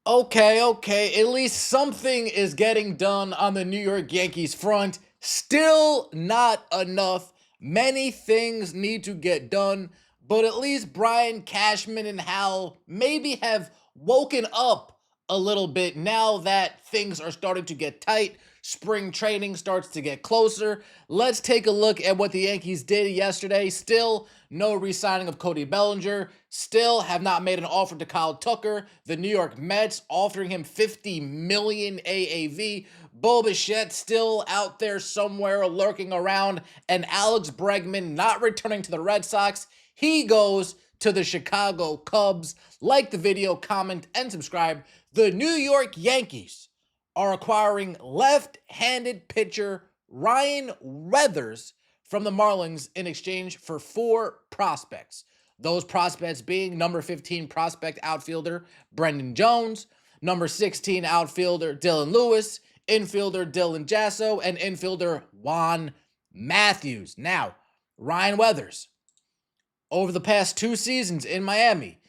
Okay. At least something is getting done on the New York Yankees front. Still not enough. Many things need to get done, but at least Brian Cashman and Hal maybe have woken up a little bit now that things are starting to get tight. Spring training starts to get closer. Let's take a look at what the Yankees did yesterday. Still no re-signing of Cody Bellinger. Still have not made an offer to Kyle Tucker. The New York Mets offering him $50 million AAV. Bo Bichette still out there somewhere lurking around. And Alex Bregman not returning to the Red Sox. He goes to the Chicago Cubs. Like the video, comment, and subscribe. The New York Yankees are acquiring left-handed pitcher Ryan Weathers from the Marlins in exchange for 4 prospects. Those prospects being number 15 prospect outfielder Brendan Jones, number 16 outfielder Dylan Lewis, infielder Dylan Jasso, and infielder Juan Matthews. Now, Ryan Weathers, over the past 2 seasons in Miami,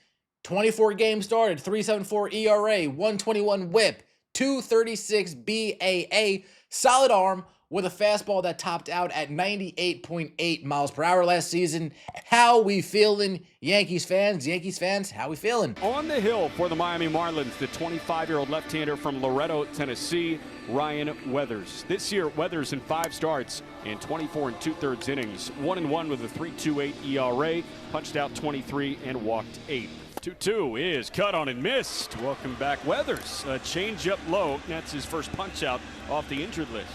24 games started, 3.74 ERA, 121 whip, 236 BAA, solid arm with a fastball that topped out at 98.8 miles per hour last season. How we feeling, Yankees fans? Yankees fans, how we feeling? On the hill for the Miami Marlins, the 25-year-old left-hander from Loretto, Tennessee, Ryan Weathers. This year, Weathers in 5 starts in 24 2/3 innings, 1-1 with a 3.28 ERA, punched out 23 and walked 8. 2-2 is cut on and missed. Welcome back, Weathers. A change-up low. That's his first punch-out off the injured list.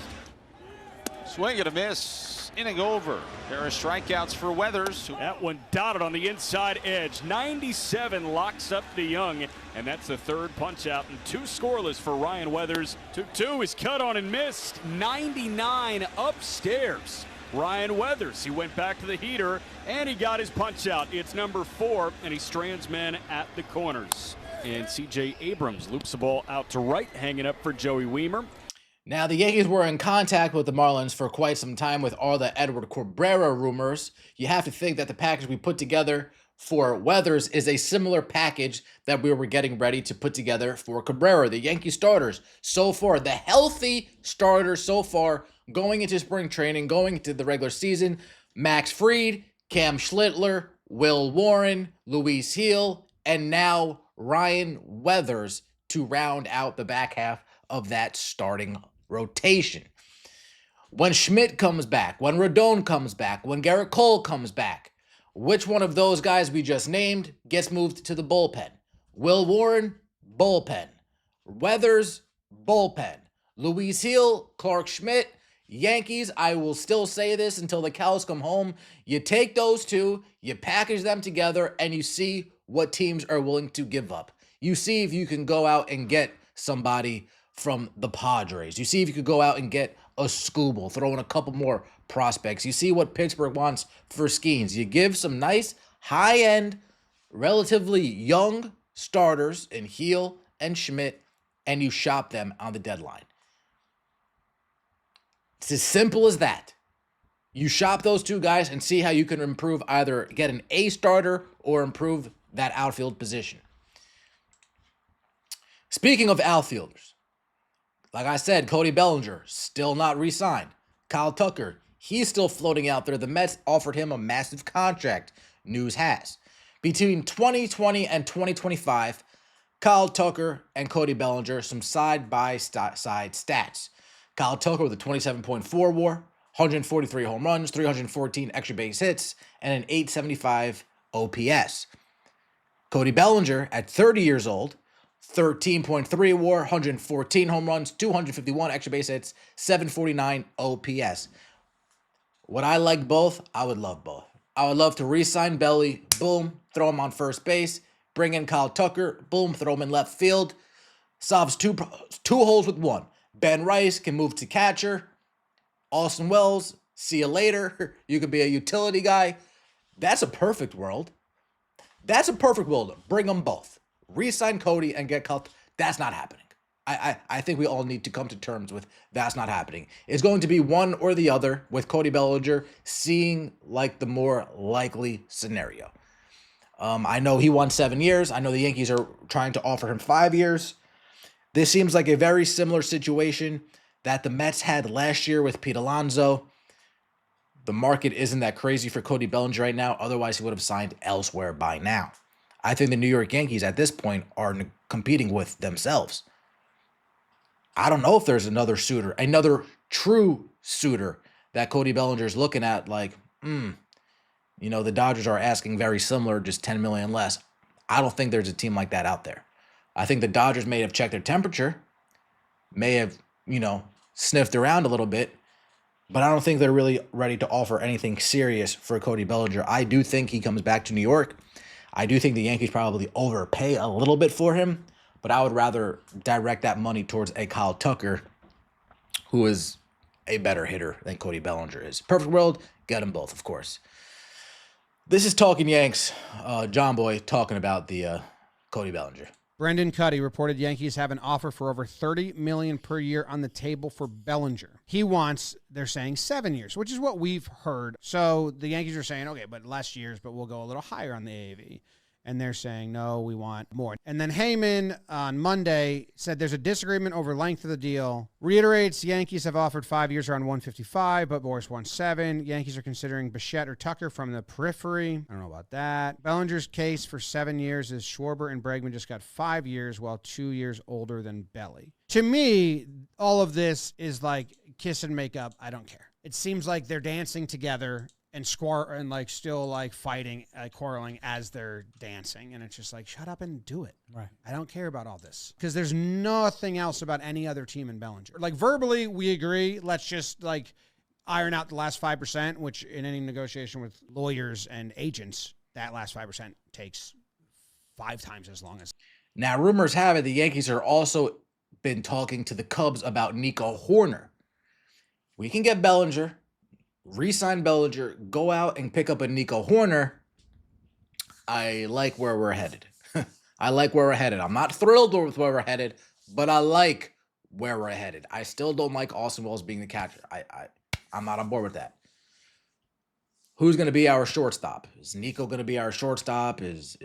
Swing and a miss. Inning over. There are strikeouts for Weathers. That one dotted on the inside edge. 97 locks up the young, and that's the 3rd punch-out and 2 scoreless for Ryan Weathers. 2-2 is cut on and missed. 99 upstairs. Ryan Weathers, he went back to the heater, and he got his punch-out. It's number 4, and he strands men at the corners. And C.J. Abrams loops the ball out to right, hanging up for Joey Wiemer. Now, the Yankees were in contact with the Marlins for quite some time with all the Edward Cabrera rumors. You have to think that the package we put together for Weathers is a similar package that we were getting ready to put together for Cabrera. The Yankee starters so far, the healthy starters so far, going into spring training, going into the regular season, Max Fried, Cam Schlittler, Will Warren, Luis Heel, and now Ryan Weathers to round out the back half of that starting rotation. When Schmidt comes back, when Rodon comes back, when Garrett Cole comes back, which one of those guys we just named gets moved to the bullpen? Will Warren, bullpen. Weathers, bullpen. Luis Heel, Clark Schmidt, Yankees, I will still say this until the cows come home. You take those two, you package them together, and you see what teams are willing to give up. You see if you can go out and get somebody from the Padres. You see if you could go out and get a Scooble, throw in a couple more prospects. You see what Pittsburgh wants for Skeens. You give some nice, high-end, relatively young starters in Heel and Schmidt, and you shop them on the deadline. It's as simple as that. You shop those 2 guys and see how you can improve, either get an A starter or improve that outfield position. Speaking of outfielders, like I said, Cody Bellinger, still not re-signed. Kyle Tucker, he's still floating out there. The Mets offered him a massive contract, news has. Between 2020 and 2025, Kyle Tucker and Cody Bellinger, some side-by-side stats. Kyle Tucker with a 27.4 WAR, 143 home runs, 314 extra base hits, and an 875 OPS. Cody Bellinger, at 30 years old, 13.3 WAR, 114 home runs, 251 extra base hits, 749 OPS. Would I like both? I would love both. I would love to re-sign Belly, boom, throw him on first base, bring in Kyle Tucker, boom, throw him in left field. Solves two holes with one. Ben Rice can move to catcher. Austin Wells, see you later. You could be a utility guy. That's a perfect world. That's a perfect world. Bring them both. Re-sign Cody and get Kyle. That's not happening. I think we all need to come to terms with that's not happening. It's going to be one or the other, with Cody Bellinger seeing like the more likely scenario. I know he won 7 years. I know the Yankees are trying to offer him 5 years. This seems like a very similar situation that the Mets had last year with Pete Alonso. The market isn't that crazy for Cody Bellinger right now. Otherwise, he would have signed elsewhere by now. I think the New York Yankees at this point are competing with themselves. I don't know if there's another true suitor that Cody Bellinger is looking at like, the Dodgers are asking very similar, just $10 million less. I don't think there's a team like that out there. I think the Dodgers may have checked their temperature, may have, sniffed around a little bit, but I don't think they're really ready to offer anything serious for Cody Bellinger. I do think he comes back to New York. I do think the Yankees probably overpay a little bit for him, but I would rather direct that money towards a Kyle Tucker, who is a better hitter than Cody Bellinger is. Perfect world, get them both, of course. This is Talking Yanks. John Boy talking about the Cody Bellinger. Brendan Cody reported Yankees have an offer for over $30 million per year on the table for Bellinger. He wants, they're saying 7 years, which is what we've heard. So the Yankees are saying, okay, but less years, but we'll go a little higher on the AAV. And they're saying, no, we want more. And then Heyman on Monday said there's a disagreement over length of the deal. Reiterates Yankees have offered 5 years around 155, but Boris wants 7. Yankees are considering Bichette or Tucker from the periphery. I don't know about that. Bellinger's case for 7 years is Schwarber and Bregman just got 5 years, while 2 years older than Belly. To me, all of this is like kiss and make up. I don't care. It seems like they're dancing together and still fighting, quarreling as they're dancing. And it's just like, shut up and do it. Right. I don't care about all this. Because there's nothing else about any other team in Bellinger. Like, verbally, we agree. Let's just, iron out the last 5%, which in any negotiation with lawyers and agents, that last 5% takes 5 times as long as. Now, rumors have it the Yankees are also been talking to the Cubs about Nico Hoerner. We can get Bellinger, re-sign Bellinger, go out and pick up a Nico Hoerner. I like where we're headed. I like where we're headed. I'm not thrilled with where we're headed, but I like where we're headed. I still don't like Austin Wells being the catcher. I'm not on board with that. Who's going to be our shortstop? Is Nico going to be our shortstop? Is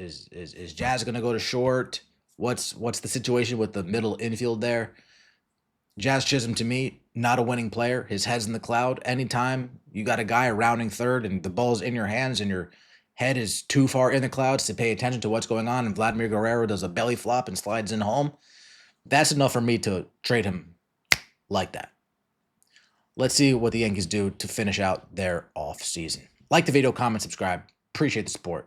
Jazz going to go to short? What's the situation with the middle infield there? Jazz Chisholm, to me, not a winning player. His head's in the cloud. Anytime you got a guy rounding third and the ball's in your hands and your head is too far in the clouds to pay attention to what's going on, and Vladimir Guerrero does a belly flop and slides in home, that's enough for me to trade him like that. Let's see what the Yankees do to finish out their off season. Like the video, comment, subscribe. Appreciate the support.